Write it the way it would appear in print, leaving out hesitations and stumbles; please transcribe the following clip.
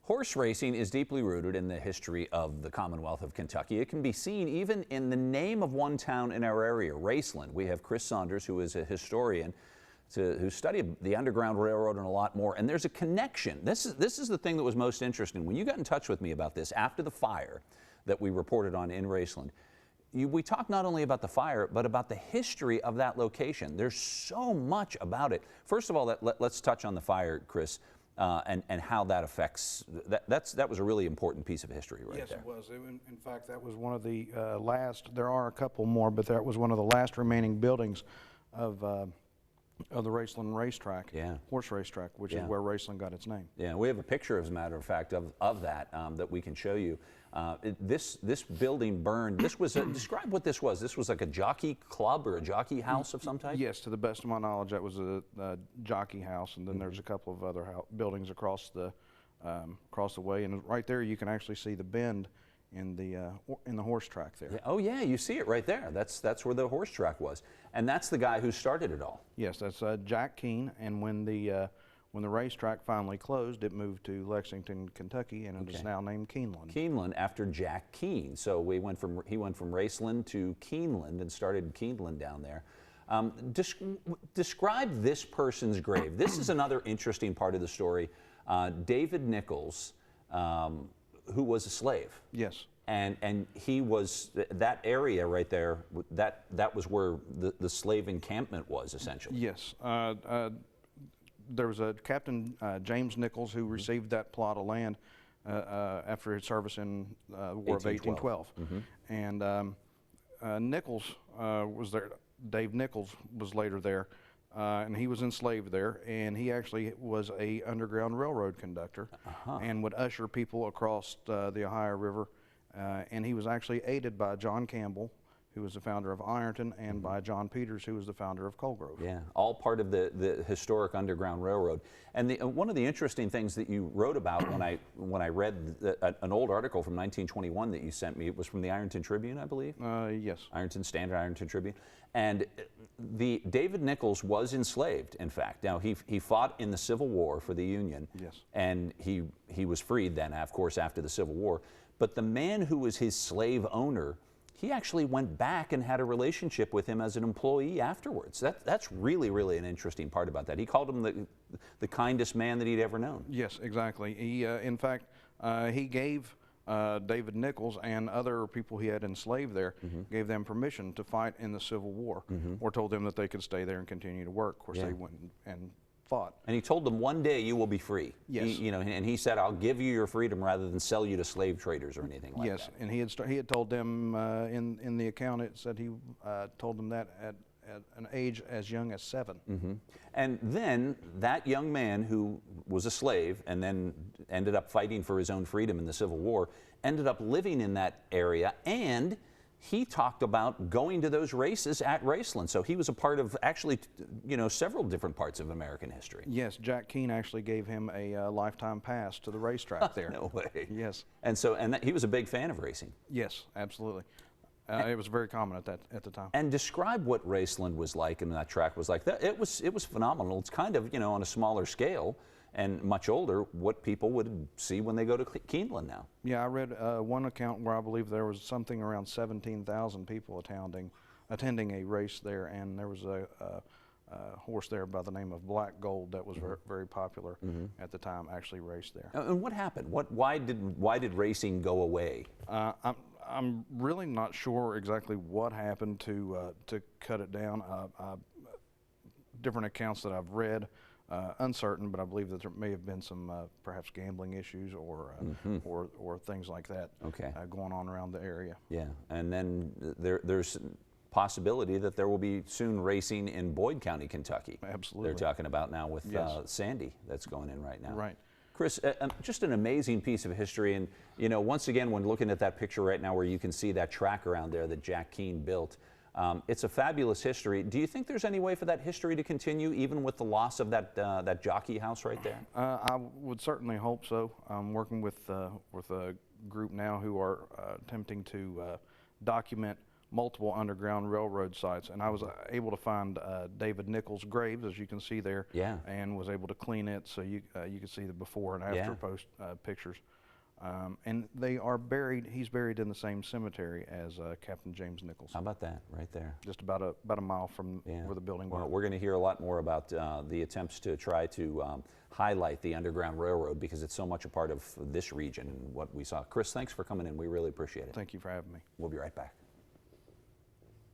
Horse racing is deeply rooted in the history of the Commonwealth of Kentucky. It can be seen even in the name of one town in our area, Raceland. We have Chris Saunders, who is a historian, who studied the Underground Railroad and a lot more. And there's a connection. This is the thing that was most interesting. When you got in touch with me about this after the fire that we reported on in Raceland, we talked not only about the fire, but about the history of that location. There's so much about it. First of all, let's touch on the fire, Chris. And how that affects, that was a really important piece of history right there. Yes, it was. In fact, that was one of the last, there are a couple more, but that was one of the last remaining buildings of the Raceland racetrack, horse racetrack, which is where Raceland got its name. Yeah, we have a picture, as a matter of fact, of that that we can show you. This building burned. This was describe what this was. This was like a jockey club or a jockey house of some type? Yes, to the best of my knowledge, that was a jockey house, and then there's a couple of other buildings across the way, and right there you can actually see the bend in the horse track there. Yeah. Oh yeah, you see it right there. That's where the horse track was, and that's the guy who started it all. Yes, that's Jack Keene, and when the racetrack finally closed, it moved to Lexington, Kentucky, and it is now named Keeneland. Keeneland after Jack Keene. So he went from Raceland to Keeneland and started Keeneland down there. Describe this person's grave. This is another interesting part of the story. David Nichols, who was a slave. Yes. And he was, that area right there, that was where the slave encampment was, essentially. Yes. There was a Captain James Nichols who received that plot of land after his service in the War of 1812. And Nichols was there. Dave Nichols was later there, and he was enslaved there, and he actually was a Underground Railroad conductor and would usher people across the Ohio River, and he was actually aided by John Campbell, who was the founder of Ironton, and by John Peters, who was the founder of Colgrove. Yeah, all part of the historic Underground Railroad. And one of the interesting things that you wrote about when I read an old article from 1921 that you sent me, it was from the Ironton Tribune, I believe? Yes. Ironton Standard, Ironton Tribune. And David Nichols was enslaved, in fact. Now, he fought in the Civil War for the Union. Yes. And he was freed then, of course, after the Civil War. But the man who was his slave owner, he actually went back and had a relationship with him as an employee afterwards. That's really, really an interesting part about that. He called him the kindest man that he'd ever known. Yes, exactly. He, in fact, he gave David Nichols and other people he had enslaved there, gave them permission to fight in the Civil War, or told them that they could stay there and continue to work. Of course, they went and fought. And he told them, one day you will be free. Yes. And he said, I'll give you your freedom rather than sell you to slave traders or anything like that. Yes, and he had told them in the account, it said he told them that at an age as young as 7. And then that young man who was a slave and then ended up fighting for his own freedom in the Civil War, ended up living in that area, and he talked about going to those races at Raceland. So he was a part of actually, several different parts of American history. Yes, Jack Keene actually gave him a lifetime pass to the racetrack there. No way. Yes. And he was a big fan of racing. Yes, absolutely. It was very common at the time. And describe what Raceland was like and that track was like. It was phenomenal. It's kind of, on a smaller scale and much older, what people would see when they go to Keeneland now. Yeah, I read one account where I believe there was something around 17,000 people attending a race there, and there was a horse there by the name of Black Gold that was very popular at the time, actually raced there. And what happened? Why did racing go away? I'm really not sure exactly what happened to cut it down. Different accounts that I've read, uncertain, but I believe that there may have been some perhaps gambling issues or things like that going on around the area. Yeah, and then there's possibility that there will be soon racing in Boyd County, Kentucky. Absolutely. They're talking about now with Sandy that's going in right now. Right. Chris, just an amazing piece of history, and once again, when looking at that picture right now where you can see that track around there that Jack Keene built, it's a fabulous history. Do you think there's any way for that history to continue even with the loss of that jockey house right there? I would certainly hope so. I'm working with a group now who are attempting to document multiple Underground Railroad sites, and I was able to find David Nichols' graves, as you can see there, Yeah. and was able to clean it so you can see the before and after Yeah. post pictures. And they are buried. He's buried in the same cemetery as Captain James Nichols. How about that, right there? Just about a mile from where the building was. Well, we're going to hear a lot more about the attempts to try to highlight the Underground Railroad, because it's so much a part of this region and what we saw. Chris, thanks for coming in. We really appreciate it. Thank you for having me. We'll be right back.